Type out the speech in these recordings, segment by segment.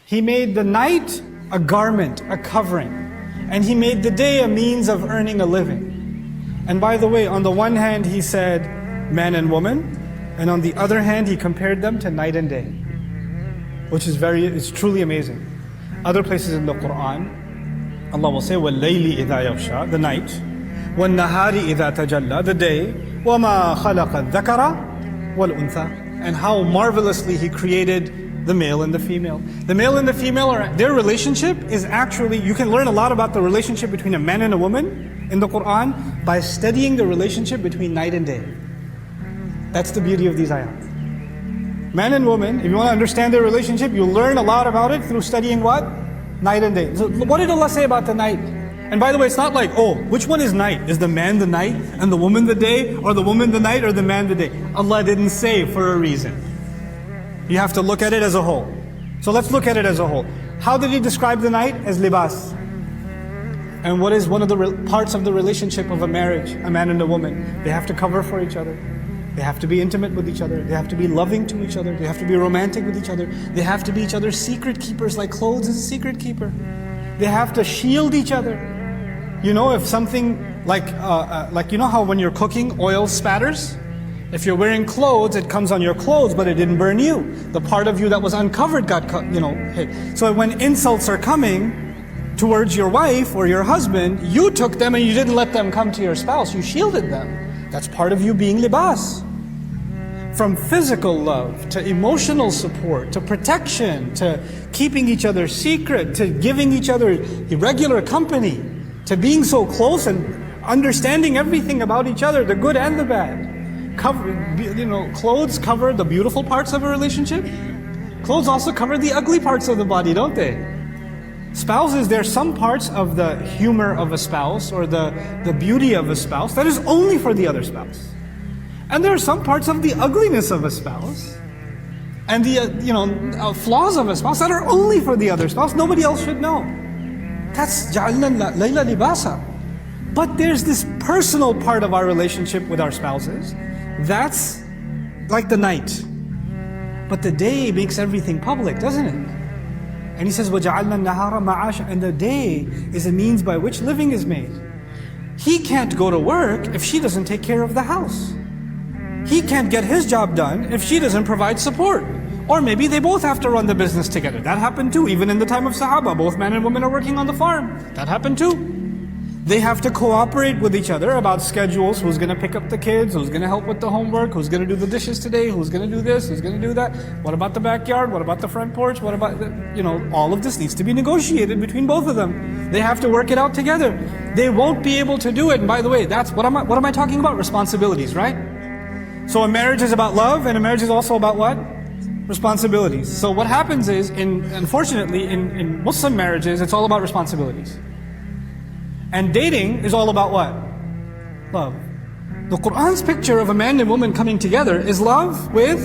He made the night a garment, a covering. And He made the day a means of earning a living. And by the way, on the one hand He said man and woman, and on the other hand He compared them to night and day, which is it's truly amazing. Other places in the Quran, Allah will say, وَاللَّيْلِ إِذَا يَغْشَى, the night, وَالنَّهَارِ إِذَا تَجَلَّى, the day, وَمَا خَلَقَ الذَّكَرَ وَالْأُنثَى, and how marvelously He created the male and the female. The male and the female, their relationship is actually, you can learn a lot about the relationship between a man and a woman in the Quran by studying the relationship between night and day. That's the beauty of these ayat. Man and woman, if you want to understand their relationship, you'll learn a lot about it through studying what? Night and day. So what did Allah say about the night? And by the way, it's not like, oh, which one is night? Is the man the night and the woman the day? Or the woman the night or the man the day? Allah didn't say for a reason. You have to look at it as a whole. So let's look at it as a whole. How did He describe the night? As libas. And what is one of the parts of the relationship of a marriage, a man and a woman? They have to cover for each other. They have to be intimate with each other. They have to be loving to each other. They have to be romantic with each other. They have to be each other's secret keepers, like clothes is a secret keeper. They have to shield each other. You know, if something like you know how when you're cooking, oil spatters? If you're wearing clothes, it comes on your clothes, but it didn't burn you. The part of you that was uncovered got hit. So when insults are coming towards your wife or your husband, you took them and you didn't let them come to your spouse. You shielded them. That's part of you being libas. From physical love, to emotional support, to protection, to keeping each other secret, to giving each other regular company, to being so close and understanding everything about each other, the good and the bad. Clothes cover the beautiful parts of a relationship. Clothes also cover the ugly parts of the body, don't they? Spouses, there's some parts of the humor of a spouse or the beauty of a spouse that is only for the other spouse. And there are some parts of the ugliness of a spouse and the flaws of a spouse that are only for the other spouse. Nobody else should know. That's جَعَلْنَا اللَّيْلَ لِبَاسًا. But there's this personal part of our relationship with our spouses. That's like the night. But the day makes everything public, doesn't it? And He says, وَجَعَلْنَا النَّهَارَ مَعَاشًا, and the day is a means by which living is made. He can't go to work if she doesn't take care of the house. He can't get his job done if she doesn't provide support. Or maybe they both have to run the business together. That happened too, even in the time of Sahaba. Both men and women are working on the farm. That happened too. They have to cooperate with each other about schedules. Who's going to pick up the kids? Who's going to help with the homework? Who's going to do the dishes today? Who's going to do this? Who's going to do that? What about the backyard? What about the front porch? What about, all of this needs to be negotiated between both of them. They have to work it out together. They won't be able to do it. And by the way, that's what am I talking about? Responsibilities, right? So a marriage is about love, and a marriage is also about what? Responsibilities. So what happens is, unfortunately, in Muslim marriages, it's all about responsibilities. And dating is all about what? Love. The Qur'an's picture of a man and woman coming together is love with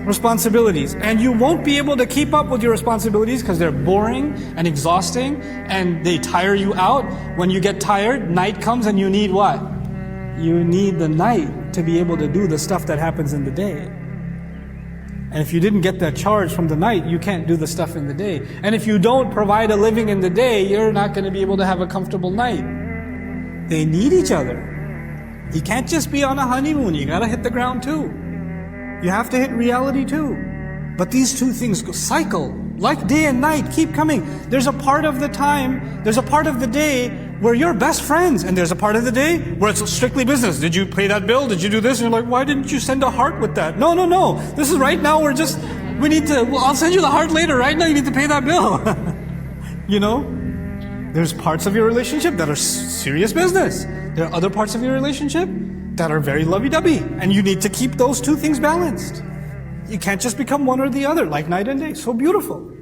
responsibilities. And you won't be able to keep up with your responsibilities because they're boring and exhausting and they tire you out. When you get tired, night comes and you need what? You need the night to be able to do the stuff that happens in the day. And if you didn't get that charge from the night, you can't do the stuff in the day. And if you don't provide a living in the day, you're not going to be able to have a comfortable night. They need each other. You can't just be on a honeymoon. You got to hit the ground too. You have to hit reality too. But these two things cycle, like day and night, keep coming. There's a part of the time, there's a part of the day where you're best friends, and there's a part of the day where it's strictly business. Did you pay that bill? Did you do this? And you're like, why didn't you send a heart with that? No. This is right now, I'll send you the heart later. Right now you need to pay that bill. There's parts of your relationship that are serious business. There are other parts of your relationship that are very lovey-dovey. And you need to keep those two things balanced. You can't just become one or the other, like night and day. So beautiful.